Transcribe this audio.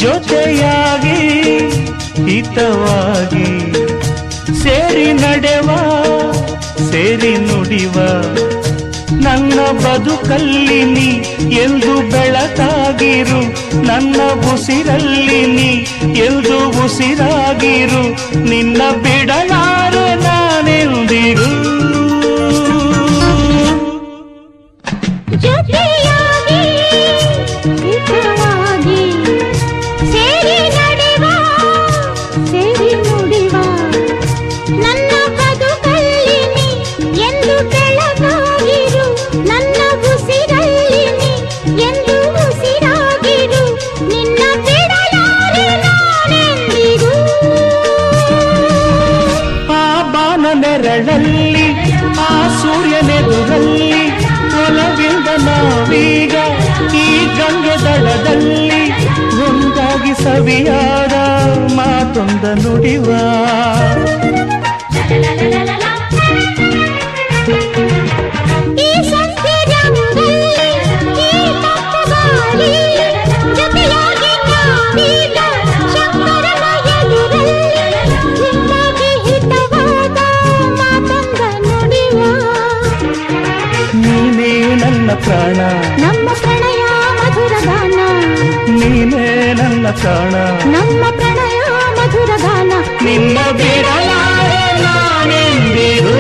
ಜೊತೆಯಾಗಿ ಹಿತವಾಗಿ ಸೇರಿ ನಡೆವ ಸೇರಿ ನುಡಿವ ನನ್ನ ಬದುಕಲ್ಲಿ ನೀ ಎಂದು ಬೆಳಕಾಗಿರು ನನ್ನ ಉಸಿರಲ್ಲಿ ನೀ ಎಂದು ಉಸಿರಾಗಿರು ನಿನ್ನ ಬಿಡಲಾರೆ ನಾನೆಂದಿರು ಜೊತೆಯಾಗಿ ಹಿತವಾಗಿ ಸೇರಿ ನಡೆವ ಸೇರಿ ನುಡಿವ ನನ್ನ ಬದುಕಲ್ಲಿ ನೀ ಎಂದು ಬೆಳಕಾಗಿರು ನನ್ನ ಉಸಿರಲ್ಲಿ ನೀ ಎಂದು ಉಸಿರಾಗಿರು ನಿನ್ನ ಬಿಡಲಾರೆ ನಾನೆಂದಿಗೂ ಆ ಬಾನ ನೆರಳಲ್ಲಿ ಆ ಸೂರ್ಯನೆದುರಲ್ಲಿ ಒಲವಿಂದ ನಾವೀಗ ಈ ಗಂಗೆ ದಡದಲ್ಲಿ ಒಂದಾಗಿ ಸವಿಯಾದ ಮಾತೊಂದ ನುಡಿವ ಈ ಸಂತೆ ರಂಗಲ್ಲಿ ಈ ತಂಪು ಗಾಳಿ ಜೊತೆಯಾಗಿ ನಾವೀಗ ಶಂಕರನ ಎದುರಲ್ಲಿ ನಿನ್ನಾಗಿ ಹಿತವಾದ ಮಾತೊಂದ ನುಡಿವ ನೀನೇ ನನ್ನ ಪ್ರಾಣ ನಮ್ಮ ಪ್ರಣಯ ಮಧುರ ಗಾನ ನೀನೇ ನನ್ನ ಪ್ರಾಣ ನಮ್ಮ ಪ್ರಣಯ ಮಧುರ ಗಾನ ನಿನ್ನ ಬಿಡಲಾರೆ ನಾನೆಂದಿರು